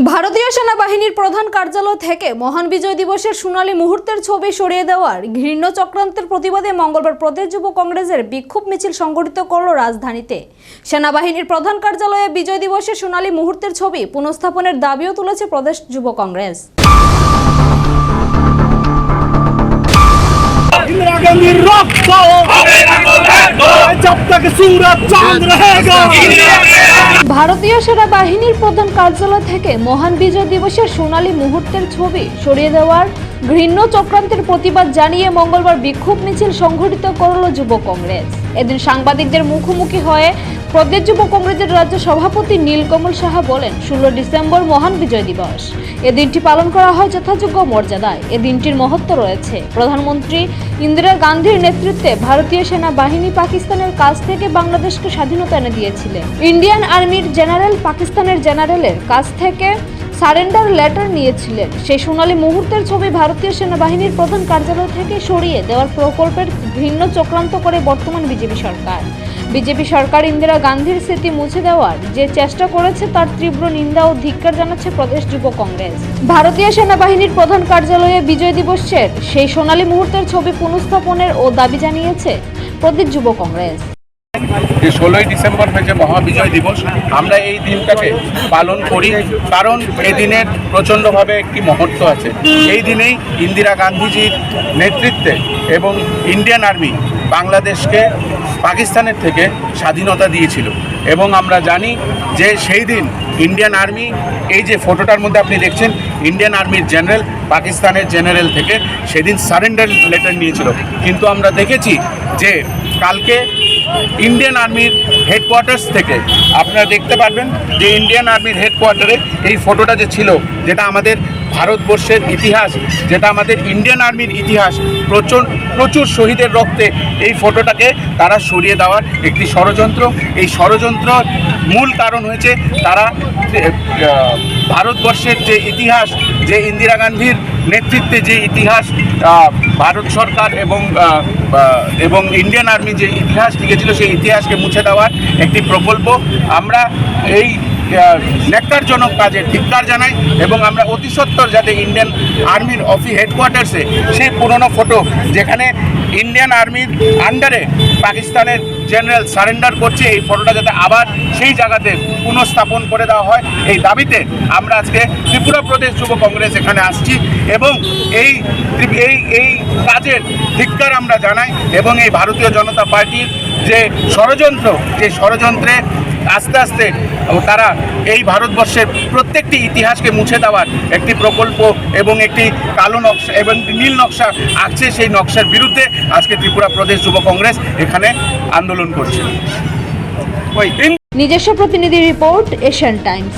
ভারতীয় সেনাবাহিনীর প্রধান কার্যালয় থেকে মহান বিজয় দিবসের সোনালী মুহূর্তের ছবি সরিয়ে দেওয়ার ঘৃণ্য চক্রান্তের প্রতিবাদে মঙ্গলবার প্রদেশ যুব কংগ্রেসের বিক্ষোভ মিছিল সংগঠিত করল রাজধানীতে। সেনাবাহিনীর প্রধান কার্যালয়ে বিজয় দিবসের সোনালী মুহূর্তের ছবি পুনঃস্থাপনের দাবিও তুলেছে প্রদেশ যুব কংগ্রেস। ভারতীয় সেনাবাহিনীর প্রধান কার্যালয় থেকে মহান বিজয় দিবসের সোনালী মুহূর্তের ছবি সরিয়ে দেওয়ার ঘৃণ্য চক্রান্তের প্রতিবাদ জানিয়ে মঙ্গলবার বিক্ষোভ মিছিল সংগঠিত করল যুব কংগ্রেস। এদিন সাংবাদিকদের মুখোমুখি হয়ে প্রদেশ যুব কংগ্রেসের রাজ্য সভাপতি নীলকমল সাহা বলেন, 16 ডিসেম্বর মহান বিজয় দিবস। এ দিনটি পালন করা হয় যথাযোগ্য মর্যাদায়। এ দিনটির মহত্ব রয়েছে। প্রধানমন্ত্রী ইন্দিরা গান্ধীর নেতৃত্বে ভারতীয় সেনাবাহিনী পাকিস্তানের কাছ থেকে বাংলাদেশকে স্বাধীনতা এনে দিয়েছিলেন। ইন্ডিয়ান আর্মির জেনারেল পাকিস্তানের জেনারেলের কাছ থেকে সারেন্ডার লেটার নিয়েছিলেন। সেই সোনালী মুহূর্তের ছবি ভারতীয় সেনাবাহিনীর প্রধান কার্যালয় থেকে সরিয়ে দেওয়ার প্রকল্পের ঘৃণ্য চক্রান্ত করে বর্তমান বিজেপি সরকার। বিজেপি সরকার ইন্দিরা গান্ধীর স্মৃতি মুছে দেওয়ার যে চেষ্টা করেছে তার তীব্র নিন্দা ও ধিক্কার জানাচ্ছে প্রদেশ যুব কংগ্রেস। ভারতীয় সেনাবাহিনীর প্রধান কার্যালয়ে বিজয় দিবসের সেই সোনালী মুহূর্তের ছবি পুনঃস্থাপনের ও দাবি জানিয়েছে প্রদেশ যুব কংগ্রেস। 16 ডিসেম্বর হয়েছে মহাবিজয় দিবস। আমরা এই দিনটাকে পালন করি কারণ এই দিনের প্রচণ্ডভাবে একটি মহত্ব আছে। এই দিনেই ইন্দিরা গান্ধীজির নেতৃত্বে এবং ইন্ডিয়ান আর্মি বাংলাদেশকে পাকিস্তানের থেকে স্বাধীনতা দিয়েছিল এবং আমরা জানি যে সেই দিন ইন্ডিয়ান আর্মি, এই যে ফটোটার মধ্যে আপনি দেখছেন, ইন্ডিয়ান আর্মির জেনারেল পাকিস্তানের জেনারেল থেকে সেদিন সারেন্ডার লেটার নিয়েছিল। কিন্তু আমরা দেখেছি যে কালকে ইন্ডিয়ান আর্মির হেডকোয়ার্টার্স থেকে আপনারা দেখতে পারবেন যে ইন্ডিয়ান আর্মির হেডকোয়ার্টারে এই ফটোটা যে ছিল, যেটা আমাদের ভারতবর্ষের ইতিহাস, যেটা আমাদের ইন্ডিয়ান আর্মির ইতিহাস, প্রচুর শহীদের রক্তে এই ফটোটাকে তারা সরিয়ে দেওয়ার একটি ষড়যন্ত্র। এই ষড়যন্ত্রর মূল কারণ হয়েছে তারা ভারতবর্ষের যে ইতিহাস, যে ইন্দিরা গান্ধীর নেতৃত্বে যে ইতিহাস ভারত সরকার এবং ইন্ডিয়ান আর্মি যে ইতিহাস লিখেছিল, সেই ইতিহাসকে মুছে দেওয়ার একটি প্রকল্প। আমরা এই ন্যাক্কারজনক কাজের ধিক্কার জানাই এবং আমরা অতি সত্বর যাতে ইন্ডিয়ান আর্মির হেডকোয়ার্টার্সে সেই পুরনো ফটো, যেখানে ইন্ডিয়ান আর্মির আন্ডারে পাকিস্তানের জেনারেল সারেন্ডার করছে, এই ফটোটা যাতে আবার সেই জায়গাতে পুনঃস্থাপন করে দেওয়া হয়, এই দাবিতে আমরা আজকে ত্রিপুরা প্রদেশ যুব কংগ্রেস এখানে আসছি এবং এই কাজের ধিক্কার আমরা জানাই এবং এই ভারতীয় জনতা পার্টির যে ষড়যন্ত্র, যে ষড়যন্ত্রে আস্তে আস্তে তারা এই ভারতবর্ষের প্রত্যেকটি ইতিহাসকে মুছে দেওয়ার একটি প্রকল্প এবং একটি কালো নকশা এবং নীল নকশা আঁকছে, সেই নকশার বিরুদ্ধে আজকে ত্রিপুরা প্রদেশ যুব কংগ্রেস এখানে আন্দোলন করছে। নিজস্ব প্রতিনিধি রিপোর্ট, এশিয়ান টাইমস।